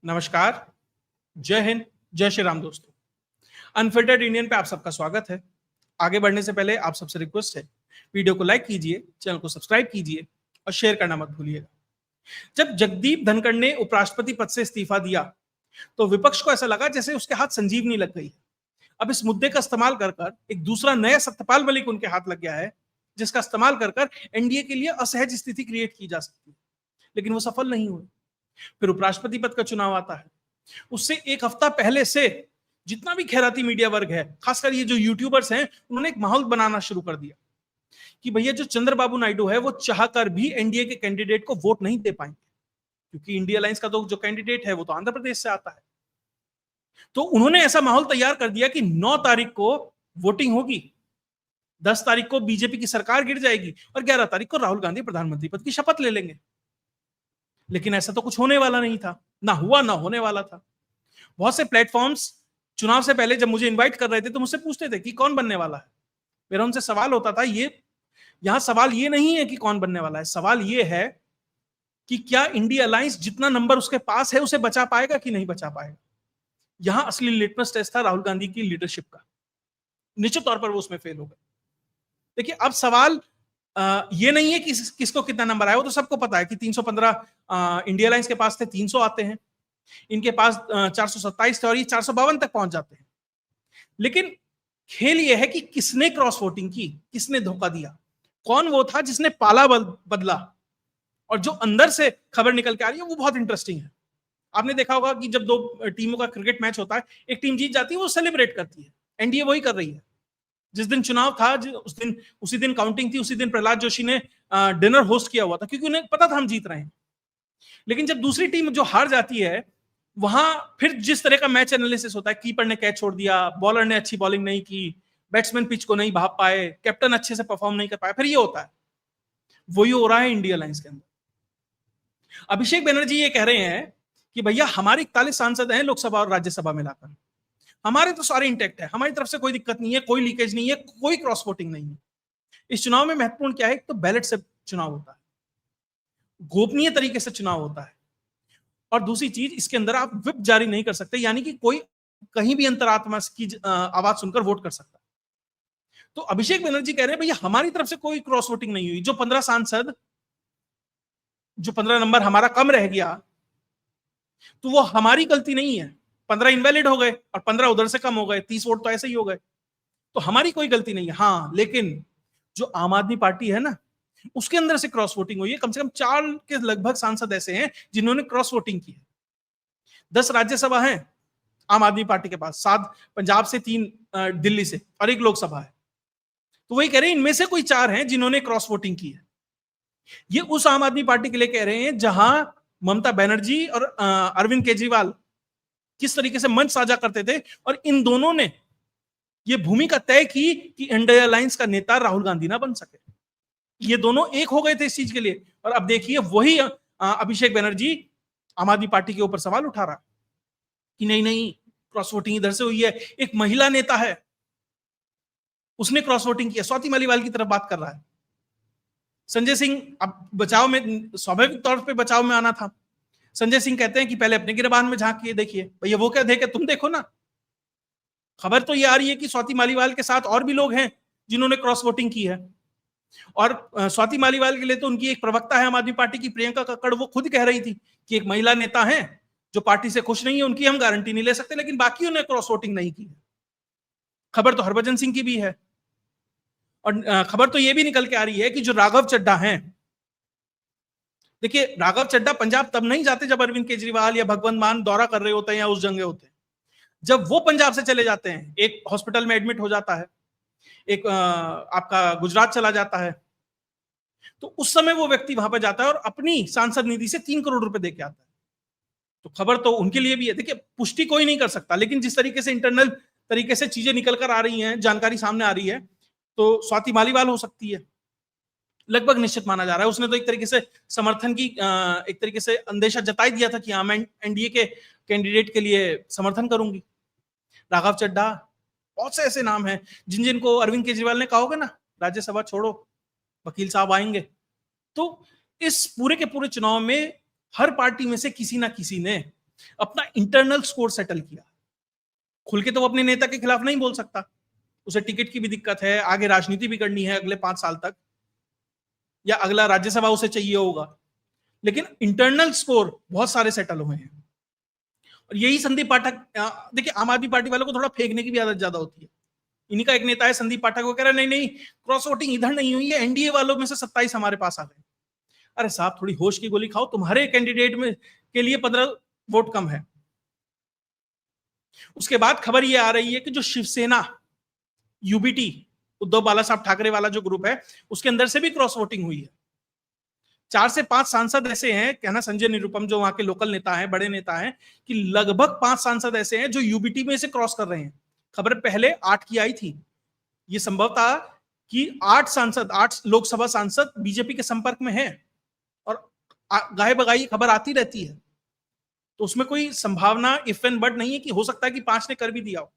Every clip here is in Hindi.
नमस्कार, जय हिंद, जय श्री राम दोस्तों। अनफिल्टर्ड इंडियन पे आप सबका स्वागत है। आगे बढ़ने से पहले आप सबसे रिक्वेस्ट है, वीडियो को लाइक कीजिए, चैनल को सब्सक्राइब कीजिए और शेयर करना मत भूलिएगा। जब जगदीप धनखड़ ने उपराष्ट्रपति पद से इस्तीफा दिया, तो विपक्ष को ऐसा लगा जैसे उसके हाथ संजीवनी लग गई। अब इस मुद्दे का इस्तेमाल कर एक दूसरा नया सत्यपाल मलिक उनके हाथ लग गया है, जिसका इस्तेमाल कर एनडीए के लिए असहज स्थिति क्रिएट की जा सकती है, लेकिन वो सफल नहीं हुए। फिर उपराष्ट्रपति पद का चुनाव आता है। उससे एक हफ्ता पहले से जितना भी खैराती मीडिया वर्ग है, खासकर ये जो यूट्यूबर्स हैं, उन्होंने एक माहौल बनाना शुरू कर दिया कि भैया जो चंद्रबाबू नायडू है वो चाहकर भी एनडीए के कैंडिडेट को वोट नहीं दे पाएंगे, क्योंकि इंडिया अलायंस का तो जो कैंडिडेट है वो तो आंध्र प्रदेश से आता है। तो उन्होंने ऐसा माहौल तैयार कर दिया कि 9 तारीख को वोटिंग होगी, 10 तारीख को बीजेपी की सरकार गिर जाएगी और 11 तारीख को राहुल गांधी प्रधानमंत्री पद की शपथ ले लेंगे। लेकिन ऐसा तो कुछ होने वाला नहीं था, ना हुआ ना होने वाला था। बहुत से प्लेटफॉर्म्स चुनाव से पहले जब मुझे इनवाइट कर रहे थे तो मुझसे पूछते थे कि कौन बनने वाला है। मेरा उनसे सवाल होता था, यहां सवाल ये नहीं है कि कौन बनने वाला है, सवाल ये है कि क्या इंडिया अलायंस जितना नंबर उसके पास है उसे बचा पाएगा कि नहीं बचा पाएगा। यहां असली लिटमस टेस्ट था राहुल गांधी की लीडरशिप का। निश्चित तौर पर वो उसमें फेल हो गए। देखिए, अब सवाल ये नहीं है कि किसको कितना नंबर आया, वो तो सबको पता है कि 315 इंडिया अलायंस के पास थे, 300 आते हैं, इनके पास 427 थे और ये 452 तक पहुंच जाते हैं। लेकिन खेल यह है कि किसने क्रॉस वोटिंग की, किसने धोखा दिया, कौन वो था जिसने पाला बदला। और जो अंदर से खबर निकल के आ रही है वो बहुत इंटरेस्टिंग है। आपने देखा होगा कि जब दो टीमों का क्रिकेट मैच होता है, एक टीम जीत जाती है वो सेलिब्रेट करती है। एनडीए वही कर रही है। जिस दिन चुनाव था, उसी दिन काउंटिंग थी, उसी दिन प्रहलाद जोशी ने डिनर होस्ट किया हुआ था, क्योंकि उन्हें पता था हम जीत रहे हैं। लेकिन जब दूसरी टीम जो हार जाती है, वहां फिर जिस तरह का मैच एनालिसिस होता है, कीपर ने कैच छोड़ दिया, बॉलर ने अच्छी बॉलिंग नहीं की, बैट्समैन पिच को नहीं भाप पाए, कैप्टन अच्छे से परफॉर्म नहीं कर पाया, फिर ये होता है। वही हो रहा है इंडिया अलायंस के अंदर। अभिषेक बनर्जी ये कह रहे हैं कि भैया हमारे 41 सांसद हैं लोकसभा और राज्यसभा मिलाकर, हमारे तो सारे इंटैक्ट है, हमारी तरफ से कोई दिक्कत नहीं है, कोई लीकेज नहीं है, कोई क्रॉस वोटिंग नहीं है। इस चुनाव में महत्वपूर्ण क्या है, तो बैलेट से चुनाव होता है, गोपनीय तरीके से चुनाव होता है। और दूसरी चीज, इसके अंदर आप व्हिप जारी नहीं कर सकते, यानी कि कोई कहीं भी अंतरात्मा की आवाज सुनकर वोट कर सकता है। तो अभिषेक बनर्जी कह रहे हैं भैया हमारी तरफ से कोई क्रॉस वोटिंग नहीं हुई। जो 15 सांसद, जो 15 नंबर हमारा कम रह गया, तो वो हमारी गलती नहीं है। 15 इनवैलिड हो गए और 15 उधर से कम हो गए, 30 वोट तो ऐसे ही हो गए, तो हमारी कोई गलती नहीं है। हाँ, लेकिन जो आम आदमी पार्टी है ना, उसके अंदर से क्रॉस वोटिंग हुई है। कम से कम 4 के लगभग सांसद ऐसे हैं जिन्होंने क्रॉस वोटिंग की है। 10 राज्यसभा है आम आदमी पार्टी के पास, 7 पंजाब से, 3 दिल्ली से और 1 लोकसभा है। तो वही कह रहे हैं इनमें से कोई 4 हैं जिन्होंने क्रॉस वोटिंग की है। ये उस आम आदमी पार्टी के लिए कह रहे हैं जहां ममता बनर्जी और अरविंद केजरीवाल किस तरीके से मंच साझा करते थे, और इन दोनों ने यह भूमिका तय की कि इंडिया अलायंस का नेता राहुल गांधी ना बन सके। ये दोनों एक हो गए थे इस चीज के लिए। और अब देखिए वही अभिषेक बनर्जी आम आदमी पार्टी के ऊपर सवाल उठा रहा कि नहीं नहीं, क्रॉस वोटिंग इधर से हुई है। एक महिला नेता है, उसने क्रॉस वोटिंग किया, स्वाति मालीवाल की तरफ बात कर रहा है। संजय सिंह, अब बचाव में, स्वाभाविक तौर पे बचाव में आना था। संजय सिंह कहते हैं कि पहले अपने गिरबान में झांक के देखिए। भैया वो क्या देखे, तुम देखो ना। खबर तो ये आ रही है कि स्वाति मालीवाल के साथ और भी लोग हैं जिन्होंने क्रॉस वोटिंग की है। और स्वाति मालीवाल के लिए तो उनकी एक प्रवक्ता है आम आदमी पार्टी की, प्रियंका कक्कड़, वो खुद कह रही थी कि एक महिला नेता है जो पार्टी से खुश नहीं है, उनकी हम गारंटी नहीं ले सकते, लेकिन बाकियों ने क्रॉस वोटिंग नहीं की है। खबर तो हरभजन सिंह की भी है। और खबर तो यह भी निकल के आ रही है कि जो राघव चड्ढा हैं, देखिए राघव चड्ढा पंजाब तब नहीं जाते जब अरविंद केजरीवाल या भगवंत मान दौरा कर रहे होते हैं या उस जंगे होते हैं। जब वो पंजाब से चले जाते हैं, एक हॉस्पिटल में एडमिट हो जाता है, एक आपका गुजरात चला जाता है, तो उस समय वो व्यक्ति वहां पर जाता है और अपनी सांसद निधि से 3 करोड़ रुपए देके आता है। तो खबर तो उनके लिए भी है। देखिए, पुष्टि कोई नहीं कर सकता, लेकिन जिस तरीके से इंटरनल तरीके से चीजें निकल कर आ रही हैं, जानकारी सामने आ रही है, तो स्वाति मालीवाल हो सकती है, लगभग निश्चित माना जा रहा है। उसने तो एक तरीके से समर्थन की, एक तरीके से अंदेशा जताई दिया था कि हाँ, मैं एनडीए के कैंडिडेट के लिए समर्थन करूंगी। राघव चड्ढा, बहुत से ऐसे नाम हैं जिनको अरविंद केजरीवाल ने कहा होगा ना, राज्यसभा छोड़ो, वकील साहब आएंगे। तो इस पूरे के पूरे चुनाव में हर पार्टी में से किसी ना किसी ने अपना इंटरनल स्कोर सेटल किया। खुल के तो वो अपने नेता के खिलाफ नहीं बोल सकता, उसे टिकट की भी दिक्कत है, आगे राजनीति भी करनी है अगले 5 साल तक, या अगला राज्यसभा उसे चाहिए होगा, लेकिन इंटरनल स्कोर बहुत सारे सेटल हुए हैं। और यही संदीप पाठक, देखिए आम आदमी पार्टी वालों को थोड़ा फेंकने की भी आदत ज्यादा होती है। इन्हीं का एक नेता है संदीप पाठक, वो कह रहा है नहीं नहीं क्रॉस वोटिंग इधर नहीं हुई है, एनडीए वालों में से 27 हमारे पास आ गए। अरे साहब थोड़ी होश की गोली खाओ, तुम्हारे कैंडिडेट में के लिए 15 वोट कम है। उसके बाद खबर ये आ रही है कि जो शिवसेना यूबीटी उद्धव बाला साहब ठाकरे वाला जो ग्रुप है, उसके अंदर से भी क्रॉस वोटिंग हुई है। 4 से 5 सांसद ऐसे हैं, कहना संजय निरुपम जो वहां के लोकल नेता हैं, बड़े नेता हैं, कि लगभग 5 सांसद ऐसे हैं जो यूबीटी में से क्रॉस कर रहे हैं। खबर पहले 8 की आई थी। ये संभव था कि 8 लोकसभा सांसद बीजेपी के संपर्क में हैं, और गाहे बगाई खबर आती रहती है, तो उसमें कोई संभावना इफ एंड बट नहीं है कि हो सकता है कि 5 ने कर भी दिया हो।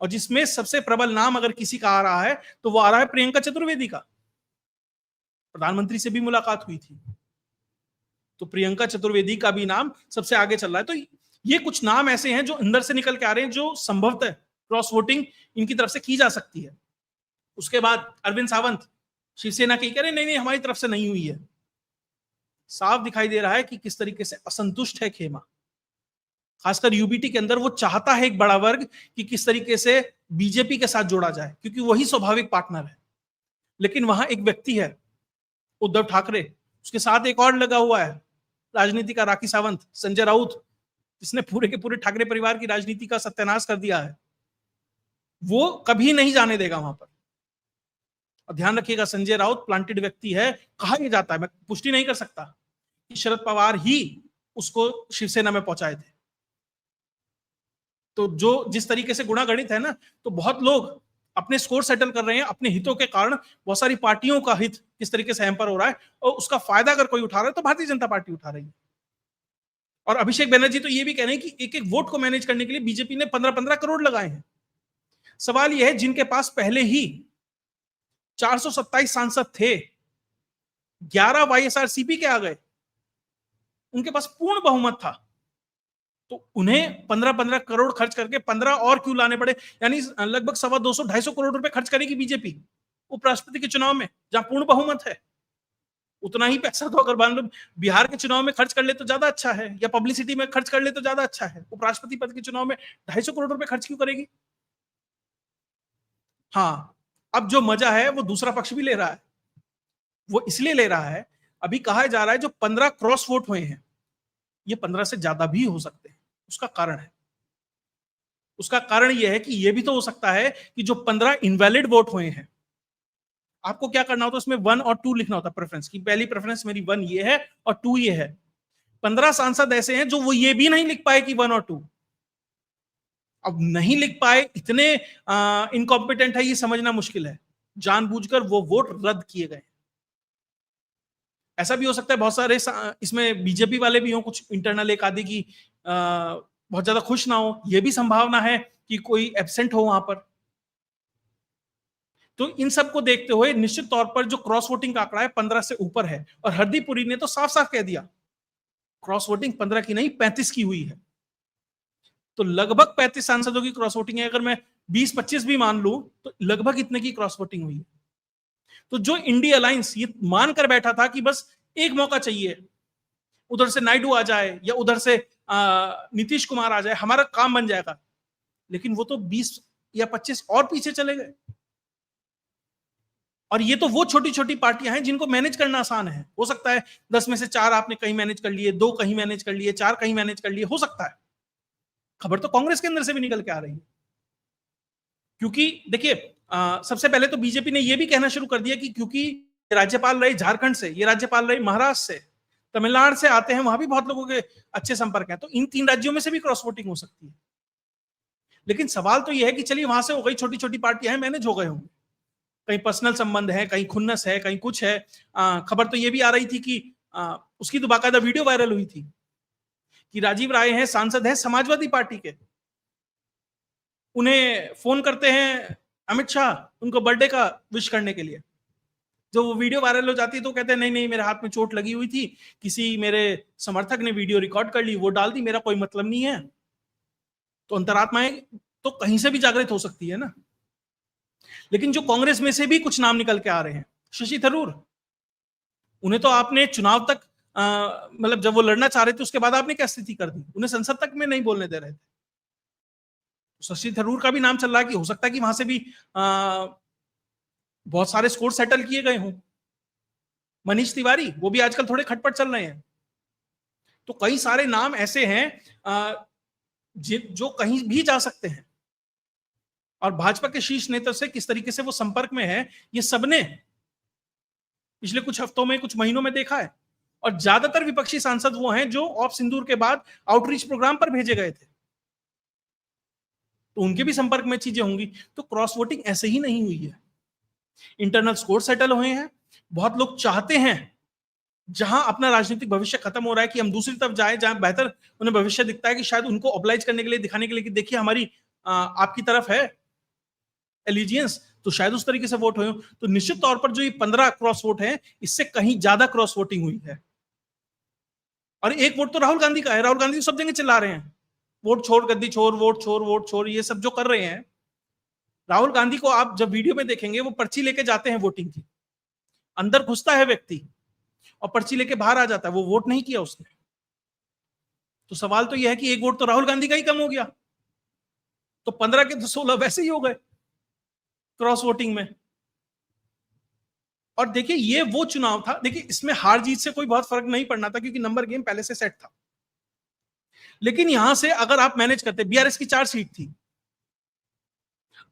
और जिसमें सबसे प्रबल नाम अगर किसी का आ रहा है तो वो आ रहा है प्रियंका चतुर्वेदी का। प्रधानमंत्री से भी मुलाकात हुई थी, तो प्रियंका चतुर्वेदी का भी नाम सबसे आगे चल रहा है। तो ये कुछ नाम ऐसे हैं जो अंदर से निकल के आ रहे हैं, जो संभवतः क्रॉस वोटिंग इनकी तरफ से की जा सकती है। उसके बाद अरविंद सावंत शिवसेना के कह रहे नहीं नहीं हमारी तरफ से नहीं हुई है। साफ दिखाई दे रहा है कि किस तरीके से असंतुष्ट है खेमा, खासकर यूबीटी के अंदर। वो चाहता है एक बड़ा वर्ग कि किस तरीके से बीजेपी के साथ जोड़ा जाए, क्योंकि वही स्वाभाविक पार्टनर है। लेकिन वहां एक व्यक्ति है उद्धव ठाकरे, उसके साथ एक और लगा हुआ है राजनीति का राखी सावंत, संजय राउत, जिसने पूरे के पूरे ठाकरे परिवार की राजनीति का सत्यानाश कर दिया है। वो कभी नहीं जाने देगा वहां पर। और ध्यान रखिएगा संजय राउत प्लांटेड व्यक्ति है, कहा यह जाता है, मैं पुष्टि नहीं कर सकता, कि शरद पवार ही उसको शिवसेना में पहुंचाए थे। तो जो जिस तरीके से गुणागणित है ना, तो बहुत लोग अपने स्कोर सेटल कर रहे हैं अपने हितों के कारण। बहुत सारी पार्टियों का हित किस तरीके से हैम्पर हो रहा है, और उसका फायदा अगर कोई उठा रहा है तो भारतीय जनता पार्टी उठा रही है। और अभिषेक बनर्जी तो ये भी कह रहे हैं कि एक एक वोट को मैनेज करने के लिए बीजेपी ने 15-15 करोड़ लगाए हैं। सवाल यह है जिनके पास पहले ही 427 सांसद थे, 11 वाईएसआरसीपी के आ गए, उनके पास पूर्ण बहुमत था, तो उन्हें 15-15 करोड़ खर्च करके 15 और क्यों लाने पड़े? यानी लगभग 250-250 करोड़ रुपए खर्च करेगी बीजेपी उपराष्ट्रपति के चुनाव में, जहां पूर्ण बहुमत है। उतना ही पैसा तो अगर मान लो बिहार के चुनाव में खर्च कर ले तो ज्यादा अच्छा है, या पब्लिसिटी में खर्च कर ले तो ज्यादा अच्छा है। उपराष्ट्रपति पद के चुनाव में 250 करोड़ रुपए खर्च क्यों करेगी? हाँ, अब जो मजा है वो दूसरा पक्ष भी ले रहा है। वो इसलिए ले रहा है, अभी कहा जा रहा है जो 15 क्रॉस वोट हुए हैं, ये 15 से ज्यादा भी हो सकते हैं। उसका कारण है, उसका कारण यह है कि यह भी तो हो सकता है कि जो 15 इनवैलिड वोट हुए हैं, आपको क्या करना होता है उसमें 1 और 2 लिखना होता है प्रेफरेंस की। पहली प्रेफरेंस मेरी 1 ये है और 2 ये है। 15 सांसद ऐसे हैं जो वो ये भी नहीं लिख पाए कि 1 और 2। अब नहीं लिख पाए, इतने इनकॉम्पिटेंट है ये समझना मुश्किल है, जानबूझकर वो वोट रद्द किए गए। ऐसा भी हो सकता है बहुत सारे इसमें बीजेपी वाले भी हो, कुछ इंटरनल एक आदि की बहुत ज्यादा खुश ना हो, यह भी संभावना है कि कोई एब्सेंट हो वहां पर। तो इन सब को देखते हुए निश्चित तौर पर जो क्रॉस वोटिंग का आंकड़ा है 15 से ऊपर है। और हरदीप पुरी ने तो साफ साफ कह दिया क्रॉस वोटिंग 15 की नहीं 35 की हुई है। तो लगभग 35 सांसदों की क्रॉस वोटिंग है। अगर मैं 20-25 भी मान लूं तो लगभग इतने की क्रॉस वोटिंग हुई है। तो जो इंडिया अलायंस ये मानकर बैठा था कि बस एक मौका चाहिए, उधर से नायडू आ जाए या उधर से नीतीश कुमार आ जाए, हमारा काम बन जाएगा, लेकिन वो तो 20 या 25 और पीछे चले गए। और ये तो वो छोटी छोटी पार्टियां हैं जिनको मैनेज करना आसान है। हो सकता है 10 में से 4 आपने कहीं मैनेज कर लिए, 2 कहीं मैनेज कर लिए, 4 कहीं मैनेज कर लिए, हो सकता है। खबर तो कांग्रेस के अंदर से भी निकल के आ रही है, क्योंकि देखिए सबसे पहले तो बीजेपी ने यह भी कहना शुरू कर दिया कि क्योंकि राज्यपाल रहे झारखंड से, ये राज्यपाल रहे महाराष्ट्र से, तमिलनाडु से आते हैं, वहां भी बहुत लोगों के अच्छे संपर्क हैं, तो इन 3 राज्यों में से भी क्रॉस वोटिंग हो सकती है। लेकिन सवाल तो यह है कि चलिए वहां से हो गई, छोटी छोटी पार्टियां हैं, मैनेज हो गए होंगे, कहीं पर्सनल संबंध है, कहीं खुन्नस है, कहीं कुछ है। खबर तो यह भी आ रही थी कि उसकी तो बाकायदा वीडियो वायरल हुई थी कि राजीव राय हैं, सांसद हैं समाजवादी पार्टी के, उन्हें फोन करते हैं अमित शाह उनको बर्थडे का विश करने के लिए, जो वो वीडियो वायरल हो जाती है तो कहते हैं नहीं नहीं मेरे हाथ में चोट लगी हुई थी, किसी मेरे समर्थक ने वीडियो रिकॉर्ड कर ली, वो डाल दी, मेरा कोई मतलब नहीं है। तो अंतरात्माएं तो कहीं से भी जागृत हो सकती है ना। लेकिन जो कांग्रेस में से भी कुछ नाम निकल के आ रहे हैं, शशि थरूर, उन्हें तो आपने चुनाव तक मतलब जब वो लड़ना चाह रहे थे उसके बाद आपने क्या स्थिति कर दी, उन्हें संसद तक में नहीं बोलने दे रहे थे। शशि थरूर का भी नाम चल रहा है कि हो सकता है कि वहां से भी बहुत सारे स्कोर सेटल किए गए हों। मनीष तिवारी, वो भी आजकल थोड़े खटपट चल रहे हैं। तो कई सारे नाम ऐसे हैं जो कहीं भी जा सकते हैं। और भाजपा के शीर्ष नेता से किस तरीके से वो संपर्क में है, ये सबने पिछले कुछ हफ्तों में, कुछ महीनों में देखा है। और ज्यादातर विपक्षी सांसद वो हैं जो ऑफ सिंदूर के बाद आउटरीच प्रोग्राम पर भेजे गए थे, तो उनके भी संपर्क में चीजें होंगी। तो क्रॉस वोटिंग ऐसे ही नहीं हुई है, इंटरनल स्कोर सेटल हुए हैं। बहुत लोग चाहते हैं जहां अपना राजनीतिक भविष्य खत्म हो रहा है कि हम दूसरी तरफ जाए जहां बेहतर उन्हें भविष्य दिखता है, कि शायद उनको ऑब्लाइज करने के लिए, दिखाने के लिए कि देखिए हमारी आपकी तरफ है एलिजियंस, तो शायद उस तरीके से वोट हुए। तो निश्चित तौर पर जो ये 15 क्रॉस वोट है, इससे कहीं ज्यादा क्रॉस वोटिंग हुई है। और एक वोट तो राहुल गांधी का है, राहुल गांधी सब जगह चिल्ला रहे हैं वोट छोड़ गद्दी छोड़, वोट छोड़, वोट छोड़, ये सब जो कर रहे हैं। राहुल गांधी को आप जब वीडियो में देखेंगे, वो पर्ची लेके जाते हैं वोटिंग की, अंदर घुसता है व्यक्ति और पर्ची लेके बाहर आ जाता है, वो वोट नहीं किया उसने। तो सवाल तो यह है कि एक वोट तो राहुल गांधी का ही कम हो गया, तो 15 के तो 16 वैसे ही हो गए क्रॉस वोटिंग में। और देखिए ये वो चुनाव था, देखिए इसमें हार जीत से कोई बहुत फर्क नहीं पड़ना था क्योंकि नंबर गेम पहले से सेट था। लेकिन यहां से अगर आप मैनेज करते, बीआरएस की 4 सीट थी,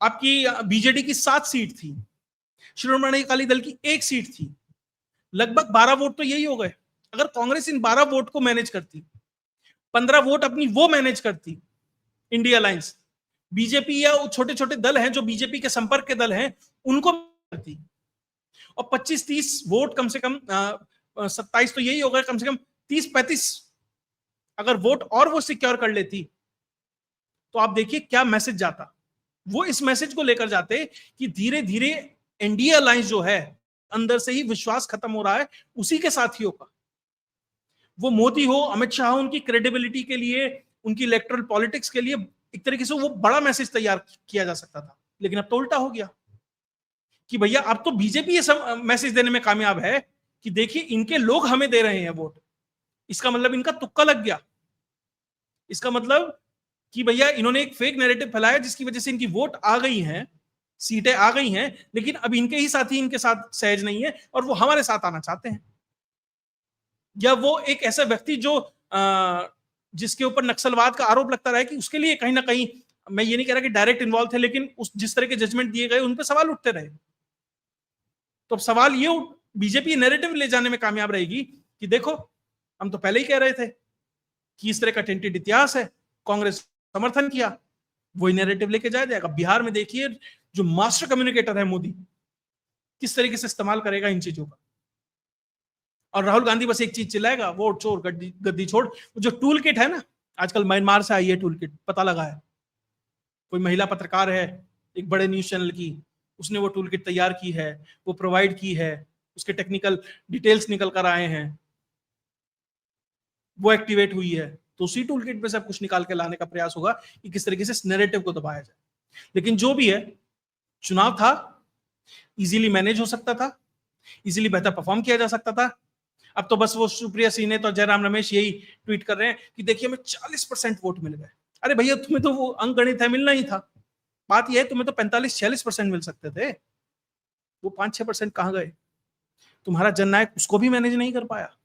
आपकी बीजेडी की 7 सीट थी, श्रोमणी अकाली दल की 1 सीट थी, लगभग 12 वोट तो यही हो गए। अगर कांग्रेस इन 12 वोट को मैनेज करती, 15 वोट अपनी वो मैनेज करती, इंडिया अलायंस, बीजेपी या छोटे छोटे दल हैं जो बीजेपी के संपर्क के दल हैं उनको करती, और 25-30 वोट कम से कम 27 तो यही हो गए, कम से कम 30-35 अगर वोट और वो सिक्योर कर लेती, तो आप देखिए क्या मैसेज जाता। वो इस मैसेज को लेकर जाते कि धीरे धीरे एनडीए अलायंस जो है, अंदर से ही विश्वास खत्म हो रहा है उसी के साथियों का। वो मोदी हो, अमित शाह हो, उनकी क्रेडिबिलिटी के लिए, उनकी इलेक्टोरल पॉलिटिक्स के लिए एक तरीके से वो बड़ा मैसेज तैयार किया जा सकता था। लेकिन अब तो उल्टा हो गया कि भैया अब तो बीजेपी ये सब मैसेज देने में कामयाब है कि देखिए इनके लोग हमें दे रहे हैं वोट, इसका मतलब इनका तुक्का लग गया। इसका मतलब कि भैया इन्होंने एक फेक नैरेटिव फैलाया जिसकी वजह से इनकी वोट आ गई हैं, सीटें आ गई हैं, लेकिन अब इनके ही साथी इनके साथ सहज नहीं है और वो हमारे साथ आना चाहते हैं। या वो एक ऐसा व्यक्ति जो जिसके ऊपर नक्सलवाद का आरोप लगता रहा है कि उसके लिए कहीं ना कहीं, मैं ये नहीं कह रहा कि डायरेक्ट इन्वॉल्व थे, लेकिन उस जिस तरह के जजमेंट दिए गए उन पर सवाल उठते रहे। तो अब सवाल ये, बीजेपी नैरेटिव ले जाने में कामयाब रहेगी कि देखो हम तो पहले ही कह रहे थे कि इस तरह का टेंटेड इतिहास है, कांग्रेस समर्थन किया, वही नैरेटिव लेके जाएगा। बिहार में देखिए जो मास्टर कम्युनिकेटर है मोदी, किस तरीके से इस्तेमाल करेगा इन चीजों का। और राहुल गांधी बस एक चीज चिल्लाएगा, वोट छोड़, गद्दी छोड़। जो टूल किट है ना, आजकल म्यांमार से आई है टूल किट, पता लगा है, कोई महिला पत्रकार है एक बड़े न्यूज चैनल की, उसने वो टूल किट तैयार की है, वो प्रोवाइड की है, उसके टेक्निकल डिटेल्स निकल कर आए हैं, वो एक्टिवेट हुई है। तो उसी टूल किट में सब कुछ निकाल के लाने का प्रयास होगा कि किस तरीके से इस नैरेटिव को दबाया जाए। लेकिन जो भी है, चुनाव था, इजीली मैनेज हो सकता था, इजीली बेहतर परफॉर्म किया जा सकता था। अब तो बस वो सुप्रिया सिन्हा तो जयराम रमेश यही ट्वीट कर रहे हैं कि देखिए हमें 40% वोट मिल गए। अरे भैया तुम्हें तो वो अंक गणित है, मिलना ही था। बात यह है तुम्हें तो 45-46% मिल सकते थे, वो 5-6% कहां गए? तुम्हारा जननायक उसको भी मैनेज नहीं कर पाया।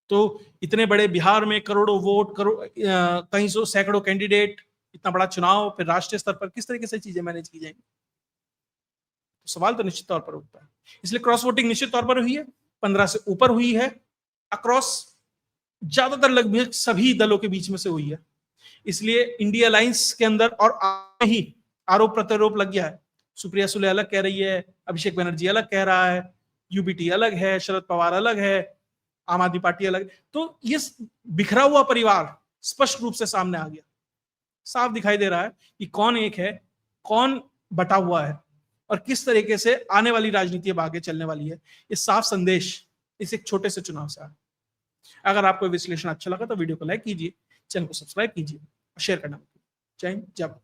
तो इतने बड़े बिहार में करोड़ों वोट, कई सौ सैकड़ों कैंडिडेट, इतना बड़ा चुनाव, फिर राष्ट्रीय स्तर पर किस तरीके से चीजें मैनेज की जाएंगी? तो सवाल तो निश्चित तौर पर उठता है। इसलिए क्रॉस वोटिंग निश्चित तौर पर हुई है, 15 से ऊपर हुई है, अक्रॉस ज्यादातर लगभग सभी दलों के बीच में से हुई है। इसलिए इंडिया अलायंस के अंदर और ही आरोप प्रत्यारोप लग गया है। सुप्रिया सुले अलग कह रही है, अभिषेक बनर्जी अलग कह रहा है, यूबीटी अलग है, शरद पवार अलग है, आम आदमी पार्टी अलग। तो ये बिखरा हुआ परिवार स्पष्ट रूप से सामने आ गया, साफ दिखाई दे रहा है कि कौन एक है, कौन बटा हुआ है। और किस तरीके से आने वाली राजनीति अब आगे चलने वाली है, ये साफ संदेश इस एक छोटे से चुनाव से आया। अगर आपको विश्लेषण अच्छा लगा तो वीडियो को लाइक कीजिए, चैनल को सब्सक्राइब कीजिए और शेयर करना मत भूलिए। जय हिंद, जय भारत।